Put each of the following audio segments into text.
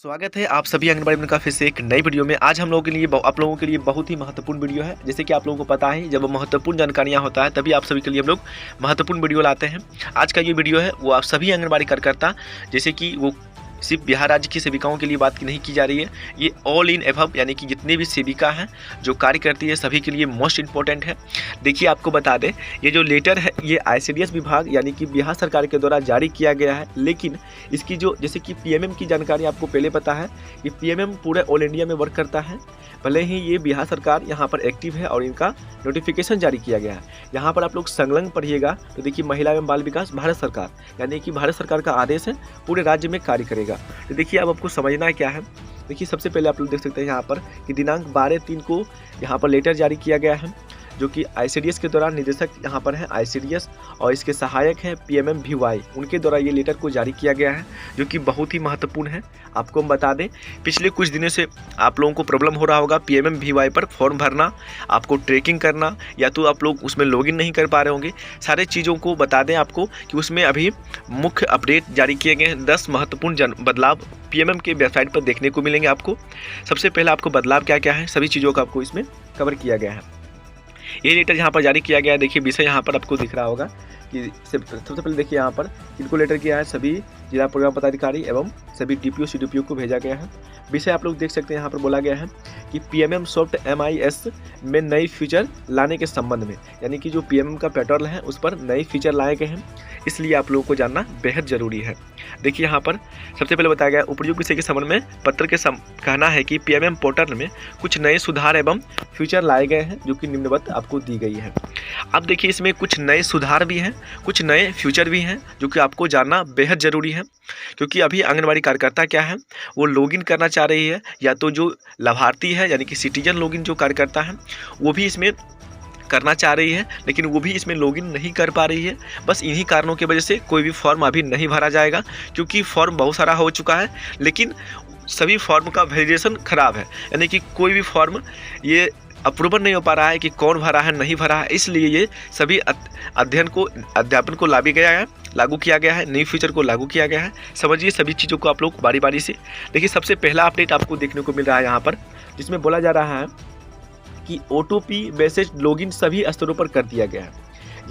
स्वागत है आप सभी आंगनबाड़ी मित्र का फिर से एक नई वीडियो में। आज हम लोगों के लिए आप लोगों के लिए बहुत ही महत्वपूर्ण वीडियो है। जैसे कि आप लोगों को पता है, जब महत्वपूर्ण जानकारियां होता है तभी आप सभी के लिए हम लोग महत्वपूर्ण वीडियो लाते हैं। आज का ये वीडियो है वो आप सभी आंगनबाड़ी कार्यकर्ता, जैसे कि वो सिर्फ बिहार राज्य की सेविकाओं के लिए बात नहीं की जा रही है, ये ऑल इन एबव यानी कि जितने भी सेविका हैं जो कार्य करती है सभी के लिए मोस्ट इंपॉर्टेंट है। देखिए आपको बता दें, ये जो लेटर है ये ICDS विभाग यानी कि बिहार सरकार के द्वारा जारी किया गया है। लेकिन इसकी जो जैसे कि PMM की जानकारी आपको पहले पता है कि PMM पूरे ऑल इंडिया में वर्क करता है। भले ही ये बिहार सरकार यहाँ पर एक्टिव है और इनका नोटिफिकेशन जारी किया गया है। यहाँ पर आप लोग संलग्न पढ़िएगा तो देखिए महिला एवं बाल विकास भारत सरकार यानी कि भारत सरकार का आदेश है, पूरे राज्य में कार्य करेगा। तो देखिए अब आपको समझना है क्या है। देखिए सबसे पहले आप लोग देख सकते हैं यहाँ पर कि दिनांक 12/3 को यहाँ पर लेटर जारी किया गया है, जो कि ICDS के द्वारा निदेशक यहाँ पर है ICDS और इसके सहायक हैं PMM VY, उनके द्वारा ये लेटर को जारी किया गया है, जो कि बहुत ही महत्वपूर्ण है। आपको हम बता दें, पिछले कुछ दिनों से आप लोगों को प्रॉब्लम हो रहा होगा PMM VY पर फॉर्म भरना, आपको ट्रैकिंग करना, या तो आप लोग उसमें लॉगिन नहीं कर पा रहे होंगे। सारे चीज़ों को बता दें आपको कि उसमें अभी मुख्य अपडेट जारी किए गए हैं। 10 महत्वपूर्ण बदलाव PMM के वेबसाइट पर देखने को मिलेंगे आपको। सबसे पहले आपको बदलाव क्या क्या है, सभी चीज़ों का आपको इसमें कवर किया गया है। ये लेटर यहाँ पर जारी किया गया है। देखिए विषय यहाँ पर आपको दिख रहा होगा कि सबसे पहले देखिए यहाँ पर किनको लेटर किया है, सभी जिला प्रोग्राम पदाधिकारी एवं सभी DPO CDPO को भेजा गया है। विषय आप लोग देख सकते हैं यहाँ पर बोला गया है कि PMM सॉफ्ट MIS में नई फीचर लाने के संबंध में, यानी कि जो PMM का पेट्रोल है उस पर नई फीचर लाए गए हैं, इसलिए आप लोगों को जानना बेहद जरूरी है। देखिए यहाँ पर सबसे पहले बताया गया उपयुक्त विषय के संबंध में पत्र के कहना है कि PMM पोर्टल में कुछ नए सुधार एवं फीचर लाए गए हैं, जो कि निम्नवत आपको दी गई है। अब देखिए इसमें कुछ नए सुधार भी हैं, कुछ नए फ्यूचर भी हैं, जो कि आपको जानना बेहद ज़रूरी है। क्योंकि अभी आंगनबाड़ी कार्यकर्ता क्या है, वो लॉगिन करना चाह रही है, या तो जो लाभार्थी है यानी कि सिटीजन लॉगिन जो कार्यकर्ता है वो भी इसमें करना चाह रही है, लेकिन वो भी इसमें लॉगिन नहीं कर पा रही है। बस इन्हीं कारणों की वजह से कोई भी फॉर्म अभी नहीं भरा जाएगा, क्योंकि फॉर्म बहुत सारा हो चुका है, लेकिन सभी फॉर्म का वैलिडेशन खराब है, यानी कि कोई भी फॉर्म ये अप्रूवल नहीं हो पा रहा है कि कौन भरा है नहीं भरा है। इसलिए ये सभी अध्यापन को लागू किया गया है, नई फीचर को लागू किया गया है। समझिए सभी चीज़ों को आप लोग बारी बारी से देखिए। सबसे पहला अपडेट आपको देखने को मिल रहा है यहाँ पर, जिसमें बोला जा रहा है कि OTP मैसेज लॉगिन सभी स्तरों पर कर दिया गया है,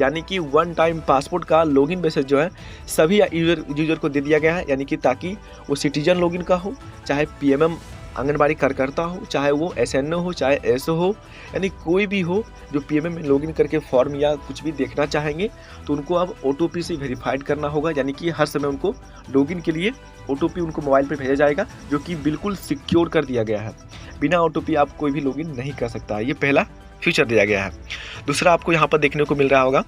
यानी कि वन टाइम पासपोर्ट का लॉगिन मैसेज जो है सभी यूजर को दे दिया गया है, यानी कि ताकि वो सिटीजन लॉगिन का हो, चाहे PMM आंगनबाड़ी कार्यकर्ता हो, चाहे वो SNO हो, चाहे SO हो, यानी कोई भी हो जो PMM में लॉगिन करके फॉर्म या कुछ भी देखना चाहेंगे तो उनको अब OTP से वेरीफाइड करना होगा, यानी कि हर समय उनको लॉगिन के लिए OTP उनको मोबाइल पर भेजा जाएगा, जो कि बिल्कुल सिक्योर कर दिया गया है। बिना OTP आप कोई भी लॉगिन नहीं कर सकता है, ये पहला फीचर दिया गया है। दूसरा आपको यहाँ पर देखने को मिल रहा होगा,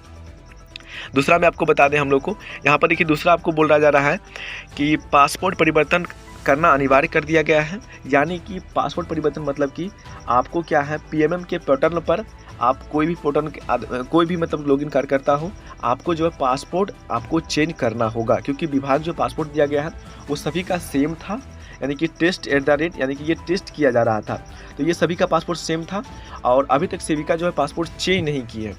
दूसरा मैं आपको बता दें हम लोग को यहाँ पर देखिए, दूसरा आपको बोला जा रहा है कि पासपोर्ट परिवर्तन करना अनिवार्य कर दिया गया है। यानी कि पासपोर्ट परिवर्तन मतलब कि आपको क्या है, PMM के पोर्टल पर आप कोई भी मतलब लॉगिन कार्यकर्ता हो, आपको जो है पासपोर्ट आपको चेंज करना होगा, क्योंकि विभाग जो पासपोर्ट दिया गया है वो सभी का सेम था, यानी कि टेस्ट यानी कि ये टेस्ट किया जा रहा था, तो ये सभी का पासपोर्ट सेम था और अभी तक सेविका जो है पासपोर्ट चेंज नहीं की है।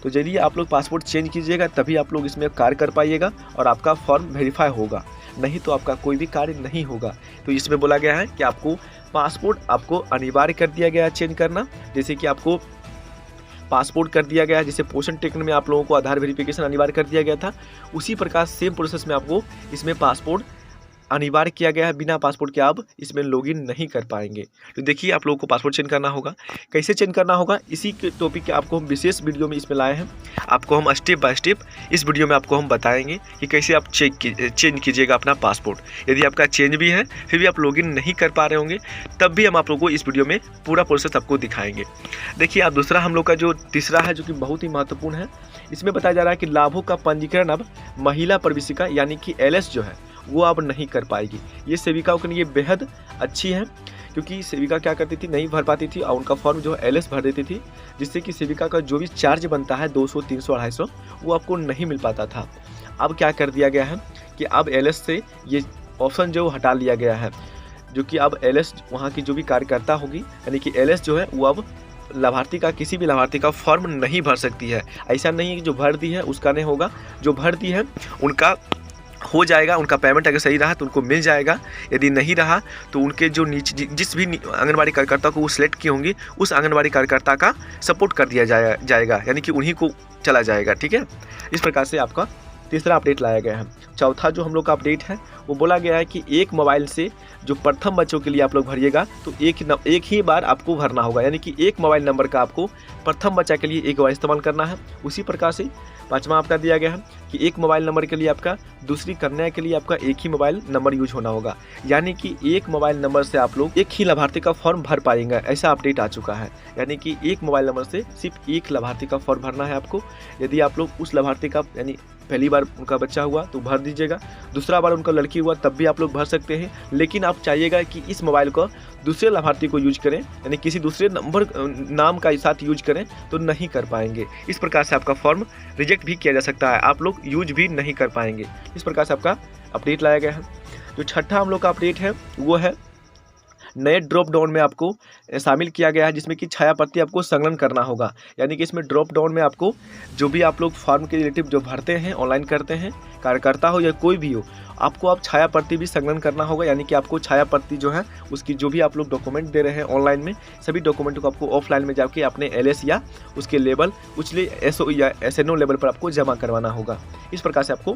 तो चलिए आप लोग पासपोर्ट चेंज कीजिएगा, तभी आप लोग इसमें कार्य कर पाइएगा और आपका फॉर्म वेरीफाई होगा, नहीं तो आपका कोई भी कार्य नहीं होगा। तो इसमें बोला गया है कि आपको पासपोर्ट आपको अनिवार्य कर दिया गया है चेंज करना, जैसे कि आपको पासपोर्ट कर दिया गया है, जैसे पोषण टेकन में आप लोगों को आधार वेरिफिकेशन अनिवार्य कर दिया गया था, उसी प्रकार सेम प्रोसेस में आपको इसमें पासपोर्ट अनिवार्य किया गया है। बिना पासपोर्ट के आप इसमें लॉगिन नहीं कर पाएंगे। तो देखिए आप लोगों को पासपोर्ट चेंज करना होगा, कैसे चेंज करना होगा, इसी के टॉपिक के आपको हम विशेष वीडियो में इसमें लाए हैं। आपको हम स्टेप बाय स्टेप इस वीडियो में आपको हम बताएंगे कि कैसे आप चेंज कीजिएगा अपना पासपोर्ट। यदि आपका चेंज भी है फिर भी आप लॉगिन नहीं कर पा रहे होंगे, तब भी हम आप लोगों को इस वीडियो में पूरा प्रोसेस आपको दिखाएंगे। देखिए आप दूसरा हम लोग का जो तीसरा है, जो कि बहुत ही महत्वपूर्ण है, इसमें बताया जा रहा है कि लाभों का पंजीकरण अब महिला प्रवेशिका यानी कि LS जो है वो अब नहीं कर पाएगी। ये सेविकाओं के लिए बेहद अच्छी है, क्योंकि सेविका क्या करती थी, नहीं भर पाती थी और उनका फॉर्म जो है LS भर देती थी, जिससे कि सेविका का जो भी चार्ज बनता है 200, 300, 250 वो आपको नहीं मिल पाता था। अब क्या कर दिया गया है कि अब LS से ये ऑप्शन जो हटा लिया गया है, जो कि अब LS वहाँ की जो भी कार्यकर्ता होगी, यानी कि LS जो है वो अब लाभार्थी का किसी भी लाभार्थी का फॉर्म नहीं भर सकती है। ऐसा नहीं है कि जो भर दी है उसका नहीं होगा, जो भर दी है उनका हो जाएगा। उनका पेमेंट अगर सही रहा तो उनको मिल जाएगा, यदि नहीं रहा तो उनके जो नीचे जिस भी आंगनबाड़ी कार्यकर्ता को वो सिलेक्ट की होंगी उस आंगनबाड़ी कार्यकर्ता का सपोर्ट कर दिया जाएगा, यानी कि उन्हीं को चला जाएगा। ठीक है, इस प्रकार से आपका तीसरा अपडेट लाया गया है। चौथा जो हम लोग का अपडेट है वो बोला गया है कि एक मोबाइल से जो प्रथम बच्चों के लिए आप लोग भरिएगा तो एक ही बार आपको भरना होगा, यानी कि एक मोबाइल नंबर का आपको प्रथम बच्चा के लिए एक बार इस्तेमाल करना है। उसी प्रकार से पाँचवा आपका दिया गया है कि एक मोबाइल नंबर के लिए आपका दूसरी कन्या के लिए आपका एक ही मोबाइल नंबर यूज होना होगा, यानी कि एक मोबाइल नंबर से आप लोग एक ही लाभार्थी का फॉर्म भर पाएंगे, ऐसा अपडेट आ चुका है। यानी कि एक मोबाइल नंबर से सिर्फ एक लाभार्थी का फॉर्म भरना है आपको। यदि आप लोग उस लाभार्थी का यानी पहली बार उनका बच्चा हुआ तो भर दीजिएगा, दूसरा बार उनका लड़की हुआ तब भी आप लोग भर सकते हैं, लेकिन आप चाहिएगा कि इस मोबाइल को दूसरे लाभार्थी को यूज करें, यानी किसी दूसरे नाम का साथ यूज करें तो नहीं कर पाएंगे। इस प्रकार से आपका फॉर्म रिजेक्ट भी किया जा सकता है, आप लोग यूज भी नहीं कर पाएंगे। इस प्रकार से आपका अपडेट लाया गया है। जो छठा हम लोग का अपडेट है वो है नए ड्रॉप डाउन में आपको शामिल किया गया है, जिसमें कि छायाप्रति आपको संलग्न करना होगा। यानी कि इसमें ड्रॉप डाउन में आपको जो भी आप लोग फॉर्म के रिलेटिव जो भरते हैं, ऑनलाइन करते हैं, कार्यकर्ता हो या कोई भी हो, आपको आप छायाप्रति भी संलग्न करना होगा। यानी कि आपको छायाप्रति जो है उसकी जो भी आप लोग डॉक्यूमेंट दे रहे हैं ऑनलाइन में, सभी डॉक्यूमेंट को आपको ऑफलाइन में जाके अपने LS या उसके लेवल उछले SO या SNO लेवल पर आपको जमा करवाना होगा। इस प्रकार से आपको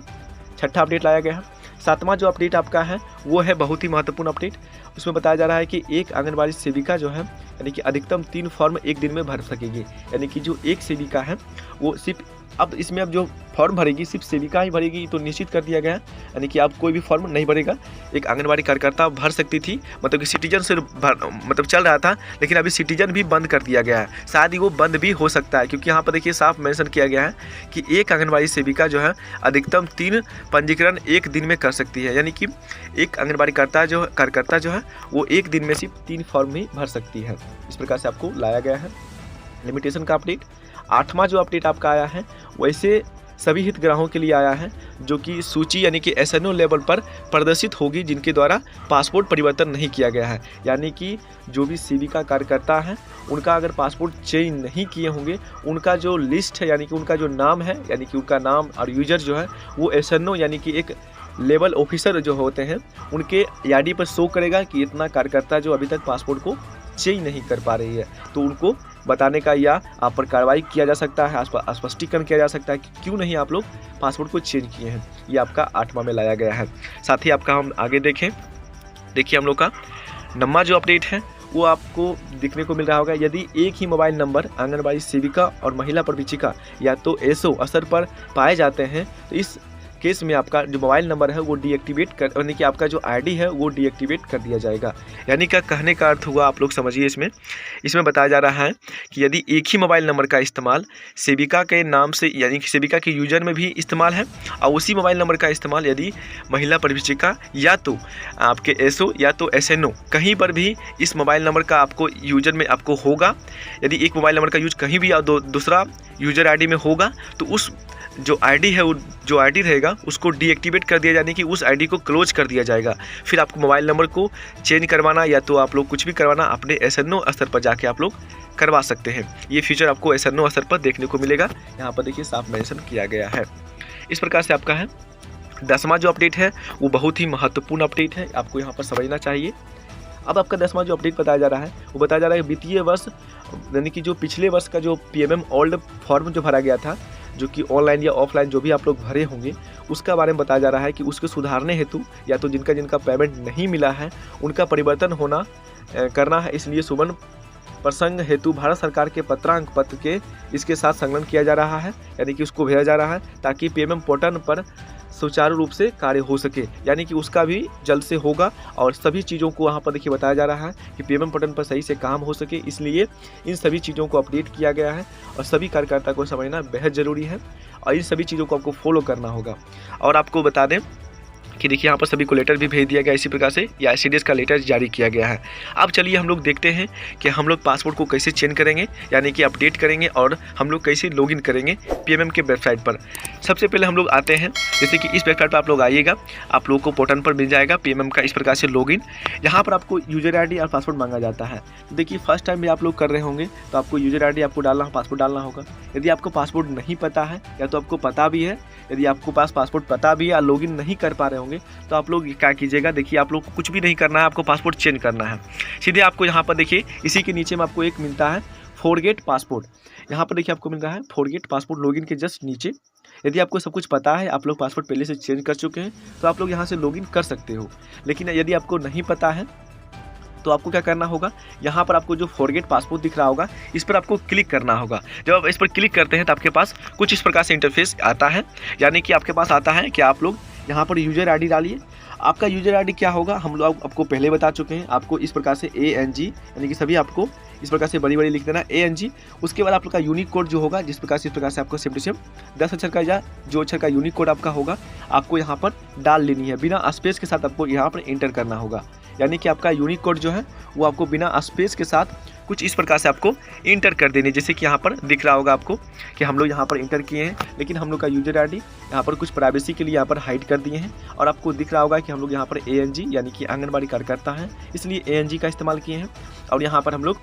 छठा अपडेट लाया गया है। सातवां जो अपडेट आपका है वो है बहुत ही महत्वपूर्ण अपडेट। उसमें बताया जा रहा है कि एक आंगनबाड़ी सेविका जो है यानी कि अधिकतम 3 फॉर्म एक दिन में भर सकेगी। यानी कि जो एक सेविका है वो सिर्फ अब इसमें अब जो फॉर्म भरेगी सिर्फ सेविका ही भरेगी, तो निश्चित कर दिया गया है। यानी कि आप कोई भी फॉर्म नहीं भरेगा, एक आंगनबाड़ी कार्यकर्ता भर सकती थी, मतलब कि सिटीजन से मतलब चल रहा था, लेकिन अभी सिटीजन भी बंद कर दिया गया है। शायद ही वो बंद भी हो सकता है, क्योंकि यहाँ पर देखिए साफ मेंशन किया गया है कि एक आंगनबाड़ी सेविका जो है अधिकतम 3 पंजीकरण एक दिन में कर सकती है। यानी कि एक आंगनबाड़ी कार्यकर्ता जो है वो एक दिन में सिर्फ 3 फॉर्म ही भर सकती है। इस प्रकार से आपको लाया गया है लिमिटेशन का अपडेट। आठवां जो अपडेट आपका आया है वैसे सभी हितग्राहों के लिए आया है, जो कि सूची यानी कि SNO लेवल पर प्रदर्शित होगी जिनके द्वारा पासपोर्ट परिवर्तन नहीं किया गया है। यानी कि जो भी सेविका कार्यकर्ता है उनका अगर पासपोर्ट चेंज नहीं किए होंगे, उनका जो लिस्ट है यानी कि उनका जो नाम है, यानी कि उनका नाम और यूजर जो है वो SNO यानी कि एक लेवल ऑफिसर जो होते हैं उनके ID पर शो करेगा कि इतना कार्यकर्ता जो अभी तक पासपोर्ट को चेंज नहीं कर पा रही है, तो उनको बताने का या आप पर कार्रवाई किया जा सकता है, स्पष्टीकरण किया जा सकता है कि क्यों नहीं आप लोग पासपोर्ट को चेंज किए हैं। ये आपका 8वां में लाया गया है। साथ ही आपका हम आगे देखें, देखिए हम लोग का 9वां जो अपडेट है वो आपको दिखने को मिल रहा होगा। यदि एक ही मोबाइल नंबर आंगनबाड़ी सेविका और महिला प्रशिक्षिका या तो SO स्तर पर पाए जाते हैं तो इस केस में आपका जो मोबाइल नंबर है वो डीएक्टिवेट कर, यानी कि आपका जो ID है वो डीएक्टिवेट कर दिया जाएगा। यानी क्या कहने का अर्थ हुआ, आप लोग समझिए। इसमें बताया जा रहा है कि यदि एक ही मोबाइल नंबर का इस्तेमाल सेविका के नाम से यानी कि सेविका के यूजर में भी इस्तेमाल है, और उसी मोबाइल नंबर का इस्तेमाल यदि महिला प्रशिक्षिका या तो आपके SO या तो SNO कहीं पर भी इस मोबाइल नंबर का आपको यूजर में आपको होगा, यदि एक मोबाइल नंबर का यूज कहीं भी या दूसरा यूजर ID में होगा तो उस जो ID है वो जो ID रहेगा उसको डीएक्टिवेट कर दिया जाने की उस ID को क्लोज कर दिया जाएगा। फिर आपको मोबाइल नंबर को चेंज करवाना या तो आप लोग कुछ भी करवाना अपने SNO स्तर पर जाके आप लोग करवा सकते हैं। ये फीचर आपको SNO स्तर पर देखने को मिलेगा, यहाँ पर देखिए साफ मेंशन किया गया है। इस प्रकार से आपका है 10वां जो अपडेट है वो बहुत ही महत्वपूर्ण अपडेट है, आपको यहाँ पर समझना चाहिए। अब आपका 10वां जो अपडेट बताया जा रहा है वो बताया जा रहा है वित्तीय वर्ष यानी कि जो पिछले वर्ष का जो PMM ओल्ड फॉर्म जो भरा गया था, जो कि ऑनलाइन या ऑफलाइन जो भी आप लोग भरे होंगे उसका बारे में बताया जा रहा है कि उसको सुधारने हेतु या तो जिनका पेमेंट नहीं मिला है उनका परिवर्तन करना है। इसलिए सुवर्ण प्रसंग हेतु भारत सरकार के पत्रांक पत्र के इसके साथ संलग्न किया जा रहा है, यानी कि उसको भेजा जा रहा है ताकि PMM पोर्टल पर सुचारू रूप से कार्य हो सके। यानी कि उसका भी जल्द से होगा और सभी चीज़ों को वहाँ पर देखिए बताया जा रहा है कि PMM पोर्टल पर सही से काम हो सके, इसलिए इन सभी चीज़ों को अपडेट किया गया है और सभी कार्यकर्ता को समझना बेहद ज़रूरी है और इन सभी चीज़ों को आपको फॉलो करना होगा। और आपको बता दें कि देखिए यहाँ पर सभी को लेटर भी भेज दिया गया इसी प्रकार से, या SCDS का लेटर जारी किया गया है। अब चलिए हम लोग देखते हैं कि हम लोग पासपोर्ट को कैसे चेंज करेंगे, यानी कि अपडेट करेंगे, और हम लोग कैसे लॉगिन करेंगे PMM के वेबसाइट पर। सबसे पहले हम लोग आते हैं, जैसे कि इस वेबसाइट पर आप लोग आइएगा, आप लोग को पोर्टल पर मिल जाएगा PMM का इस प्रकार से लॉगिन। यहाँ पर आपको यूजर ID और पासवर्ड मांगा जाता है। तो देखिए फर्स्ट टाइम भी आप लोग कर रहे होंगे तो आपको यूजर ID आपको डालना, पासवर्ड डालना होगा। यदि आपको पासवर्ड नहीं पता है, या तो आपको पता भी है, यदि आपको पास पासपोर्ट पता भी है या लॉगिन नहीं कर पा रहे होंगे, तो आप लोग क्या कीजिएगा, देखिए आप लोग को कुछ भी नहीं करना है, आपको पासपोर्ट चेंज करना है। सीधे आपको यहाँ पर देखिए इसी के नीचे में आपको एक मिलता है फॉरगेट पासपोर्ट। यहाँ पर देखिए आपको मिल रहा है फॉरगेट पासपोर्ट लॉगिन के जस्ट नीचे। यदि आपको सब कुछ पता है, आप लोग पासपोर्ट पहले से चेंज कर चुके हैं, तो आप लोग यहाँ से लॉगिन कर सकते हो। लेकिन यदि आपको नहीं पता है तो आपको क्या करना होगा, यहाँ पर आपको जो फॉरगेट पासपोर्ट दिख रहा होगा, इस पर आपको क्लिक करना होगा। जब आप इस पर क्लिक करते हैं तो आपके पास कुछ इस प्रकार से इंटरफेस आता है, यानी कि आपके पास आता है कि आप लोग यहाँ पर यूजर ID डालिए। आपका यूजर ID क्या होगा हम लोग आपको पहले बता चुके हैं। आपको इस प्रकार से ANG, यानी कि सभी आपको इस प्रकार से बड़ी बड़ी लिख देना ANG। उसके बाद आप लोग का यूनिक कोड जो होगा, जिस प्रकार से इस प्रकार से आपको सेम टू सेम 10 अक्षर का या जो अक्षर का यूनिक कोड आपका होगा, आपको यहाँ पर डाल लेनी है। बिना स्पेस के साथ आपको यहाँ पर एंटर करना होगा, यानी कि आपका यूनिक कोड जो है वो आपको बिना स्पेस के साथ कुछ इस प्रकार से आपको इंटर कर देनी। जैसे कि यहाँ पर दिख रहा होगा आपको कि हम लोग यहाँ पर इंटर किए हैं, लेकिन हम लोग का यूजर ID यहाँ पर कुछ प्राइवेसी के लिए यहाँ पर हाइड कर दिए हैं। और आपको दिख रहा होगा कि हम लोग यहाँ पर ANG, यानी कि आंगनबाड़ी कार्यकर्ता हैं, इसलिए ANG का इस्तेमाल किए हैं। और यहाँ पर हम लोग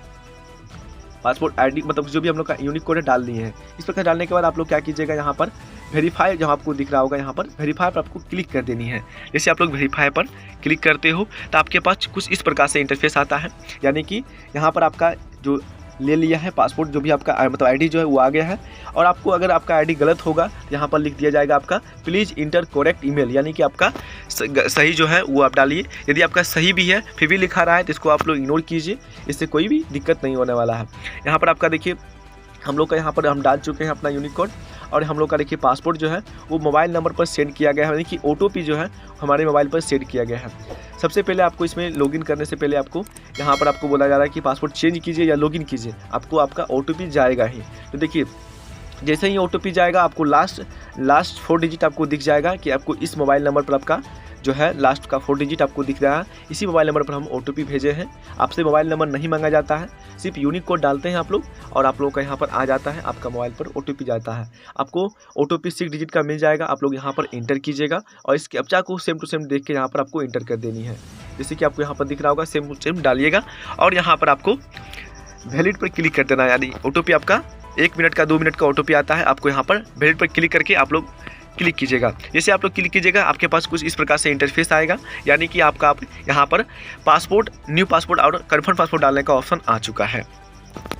पासपोर्ट ID, मतलब जो भी हम लोग का यूनिक कोड है, डाल दिए हैं। इस प्रकार डालने के बाद आप लोग क्या कीजिएगा, यहाँ पर वेरीफाई जहाँ आपको दिख रहा होगा, यहाँ पर वेरीफाई पर आपको क्लिक कर देनी है। जैसे आप लोग वेरीफाई पर क्लिक करते हो तो आपके पास कुछ इस प्रकार से इंटरफेस आता है, यानी कि यहाँ पर आपका जो ले लिया है पासपोर्ट, जो भी आपका मतलब ID जो है वो आ गया है। और आपको अगर आपका ID गलत होगा, यहाँ पर लिख दिया जाएगा आपका प्लीज़ इंटर करेक्ट ईमेल, यानी कि आपका सही जो है वो आप डालिए। यदि आपका सही भी है फिर भी लिखा रहा है तो इसको आप लोग इग्नोर कीजिए, इससे कोई भी दिक्कत नहीं होने वाला है। यहाँ पर आपका देखिए हम लोग का यहाँ पर हम डाल चुके हैं अपना यूनिक कोड, और हम लोग का देखिए पासपोर्ट जो है वो मोबाइल नंबर पर सेंड किया गया है, यानी कि OTP जो है हमारे मोबाइल पर सेंड किया गया है। सबसे पहले आपको इसमें लॉगिन करने से पहले आपको यहाँ पर आपको बोला जा रहा है कि पासपोर्ट चेंज कीजिए या लॉगिन कीजिए, आपको आपका OTP जाएगा ही। तो देखिए जैसे ही OTP जाएगा, आपको लास्ट 4 डिजिट आपको दिख जाएगा कि आपको इस मोबाइल नंबर पर आपका जो है लास्ट का 4 डिजिट आपको दिख रहा है। इसी मोबाइल नंबर पर हम OTP भेजे हैं। आपसे मोबाइल नंबर नहीं मांगा जाता है, सिर्फ यूनिक कोड डालते हैं आप लोग, और आप लोगों का यहाँ पर आ जाता है, आपका मोबाइल पर OTP जाता है। आपको OTP 6 डिजिट का मिल जाएगा, आप लोग यहाँ पर इंटर कीजिएगा, और इस कैप्चा को सेम टू सेम देख के यहाँ पर आपको इंटर कर देनी है। जैसे कि आपको यहाँ पर दिख रहा होगा, सेम टू सेम डालिएगा, और यहाँ पर आपको वैलिड पर क्लिक कर देना है। यानी OTP आपका 1 मिनट का 2 मिनट का OTP आता है, आपको यहाँ पर वैलिड पर क्लिक करके आप लोग क्लिक कीजिएगा। जैसे आप लोग क्लिक कीजिएगा, आपके पास कुछ इस प्रकार से इंटरफेस आएगा, यानी कि आपका आप यहाँ पर पासपोर्ट, न्यू पासपोर्ट और कन्फर्म पासपोर्ट डालने का ऑप्शन आ चुका है।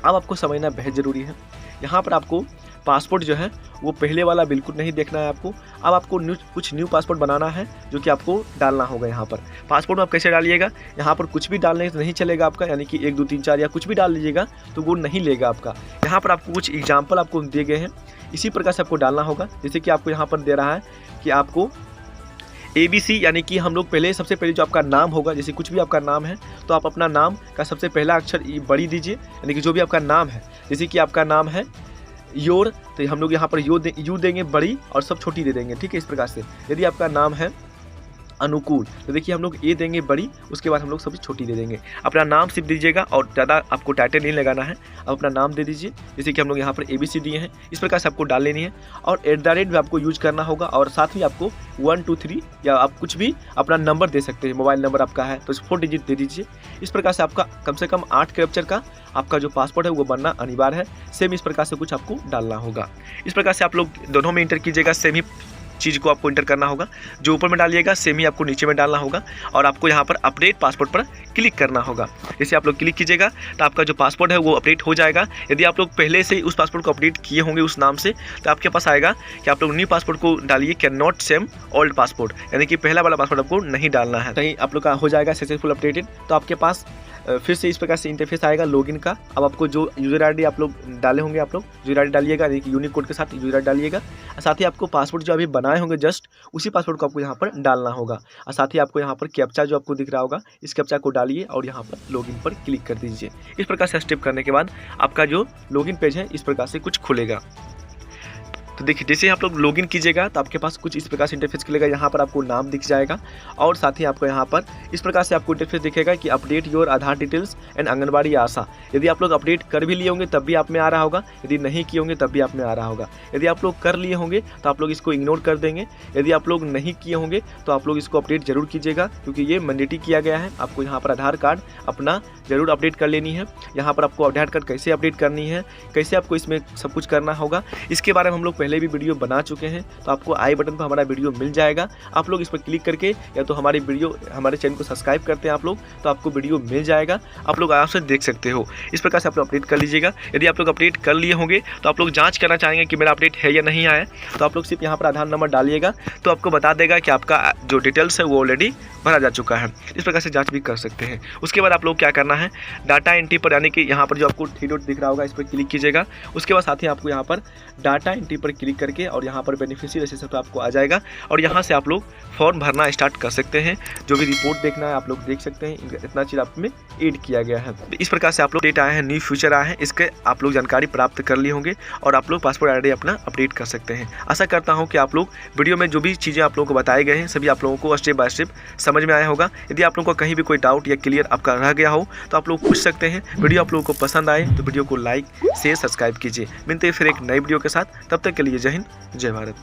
अब आपको समझना बेहद ज़रूरी है, यहाँ पर आपको पासपोर्ट जो है वो पहले वाला बिल्कुल नहीं देखना है आपको। अब आपको कुछ न्यू पासपोर्ट बनाना है, जो कि आपको डालना होगा। यहाँ पर पासपोर्ट में आप कैसे डालिएगा, यहाँ पर कुछ भी डालने से नहीं चलेगा आपका, यानी कि 1 2 3 4 या कुछ भी डाल लीजिएगा तो वो नहीं लेगा आपका। यहाँ पर आपको कुछ एग्जाम्पल आपको दिए गए हैं, इसी प्रकार से आपको डालना होगा। जैसे कि आपको यहाँ पर दे रहा है कि आपको ABC, यानी कि हम लोग पहले सबसे पहले जो आपका नाम होगा, जैसे कुछ भी आपका नाम है तो आप अपना नाम का सबसे पहला अक्षर बड़ी दीजिए, यानी कि जो भी आपका नाम है, जैसे कि आपका नाम है योर, तो हम लोग यहाँ पर यू देंगे बड़ी, और सब छोटी दे देंगे, ठीक है। इस प्रकार से यदि आपका नाम है अनुकूल, तो देखिए हम लोग ए देंगे बड़ी, उसके बाद हम लोग सभी छोटी दे देंगे। अपना नाम सिर्फ दीजिएगा, और ज़्यादा आपको टाइटल नहीं लगाना है। अब अपना नाम दे दीजिए, जैसे कि हम लोग यहाँ पर ABC दिए हैं, इस प्रकार से आपको डाल लेनी है। और @ भी आपको यूज करना होगा, और साथ ही आपको 1 2 3 या आप कुछ भी अपना नंबर दे सकते हैं। मोबाइल नंबर आपका है तो 4 डिजिट दे दीजिए। इस प्रकार से आपका कम से कम 8 कैप्चर का आपका जो पासपोर्ट है वो बनना अनिवार्य है। सेम इस प्रकार से कुछ आपको डालना होगा। इस प्रकार से आप लोग दोनों में इंटर कीजिएगा, सेम ही चीज़ को आपको इंटर करना होगा। जो ऊपर में डालिएगा सेम ही आपको नीचे में डालना होगा, और आपको यहाँ पर अपडेट पासपोर्ट पर क्लिक करना होगा। जैसे आप लोग क्लिक कीजिएगा तो आपका जो पासपोर्ट है वो अपडेट हो जाएगा। यदि आप लोग पहले से ही उस पासपोर्ट को अपडेट किए होंगे उस नाम से, तो आपके पास आएगा कि आप लोग न्यू पासपोर्ट को डालिए, can not same old passport, यानी कि पहला वाला पासपोर्ट आपको नहीं डालना है। कहीं आप लोग का हो जाएगा सक्सेसफुल अपडेटेड, तो आपके पास फिर से इस प्रकार से इंटरफेस आएगा लॉगिन का। अब आपको जो यूजर ID आप लोग डाले होंगे, आप लोग यूजर ID डालिएगा, यानी कि यूनिक कोड के साथ यूजर ID डालिएगा। साथ ही आपको पासपोर्ट जो अभी बनाए होंगे जस्ट उसी पासपोर्ट को आपको यहाँ पर डालना होगा। और साथ ही आपको यहाँ पर कैप्चा जो आपको दिख रहा होगा, इस कैप्चा को डालिए और यहाँ पर लॉगिन पर क्लिक कर दीजिए। इस प्रकार से स्टेप करने के बाद आपका जो लॉगिन पेज है इस प्रकार से कुछ खुलेगा। तो देखिए जैसे आप लोग लॉगिन कीजिएगा तो आपके पास कुछ इस प्रकार से इंटरफेस खुलेगा। यहाँ पर आपको नाम दिख जाएगा और साथ ही आपको यहाँ पर इस प्रकार से आपको इंटरफेस दिखेगा कि update your Aadhaar details and Anganwadi ASHA. यदि आप लोग अपडेट कर भी लिए होंगे तब भी आप में आ रहा होगा, यदि नहीं किए होंगे तब भी आप में आ रहा होगा। यदि आप लोग कर लिए होंगे तो आप लोग इसको इग्नोर कर देंगे, यदि आप लोग नहीं किए होंगे तो आप लोग इसको अपडेट जरूर कीजिएगा, क्योंकि ये मैंडेटरी किया गया है। आपको यहाँ पर आधार कार्ड अपना जरूर अपडेट कर लेनी है। यहाँ पर आपको आधार कार्ड कैसे अपडेट करनी है, कैसे आपको इसमें सब कुछ करना होगा, इसके बारे में हम लोग पहले भी वीडियो बना चुके हैं। तो आपको आई बटन पर हमारा वीडियो मिल जाएगा, आप लोग इस पर क्लिक करके या तो हमारे चैनल को सब्सक्राइब करते हैं आप लोग, तो आपको वीडियो मिल जाएगा, आप लोग आराम से देख सकते हो। इस प्रकार से आप लोग अपडेट कर लीजिएगा। यदि आप लोग अपडेट कर लिए होंगे तो आप लोग जांच करना चाहेंगे कि मेरा अपडेट है या नहीं आया, तो आप लोग सिर्फ यहाँ पर आधार नंबर डालिएगा तो आपको बता देगा कि आपका जो डिटेल्स है वो ऑलरेडी भरा जा चुका है। इस प्रकार से जांच भी कर सकते हैं। उसके बाद आप लोग क्या करना है, डाटा एंट्री पर यानी कि यहाँ पर जो आपको 3 डॉट दिख रहा होगा इस पर क्लिक कीजिएगा। उसके बाद साथ ही आपको यहाँ पर डाटा एंट्री पर क्लिक करके और यहाँ पर बेनिफिशियरी रजिस्टर पर आपको आ जाएगा और यहाँ से आप लोग फॉर्म भरना स्टार्ट कर सकते हैं। जो भी रिपोर्ट देखना है आप लोग देख सकते हैं, इतना चीज़ आप में ऐड किया गया है। इस प्रकार से आप लोग डेट आए हैं, न्यू फ्यूचर आए हैं, इसके आप लोग जानकारी प्राप्त कर लिए होंगे और आप लोग पासपोर्ट आईडी अपना अपडेट कर सकते हैं। आशा करता हूँ कि आप लोग वीडियो में जो भी चीज़ें आप लोगों को बताए गए हैं सभी आप लोगों को स्टेप बाय स्टेप समझ में आया होगा। यदि आप लोगों को कहीं भी कोई डाउट या क्लियर आपका रह गया हो तो आप लोग पूछ सकते हैं। वीडियो आप लोगों को पसंद आए तो वीडियो को लाइक शेयर सब्सक्राइब कीजिए। मिलते हैं फिर एक नई वीडियो के साथ, तब तक के लिए जय हिंद जय भारत।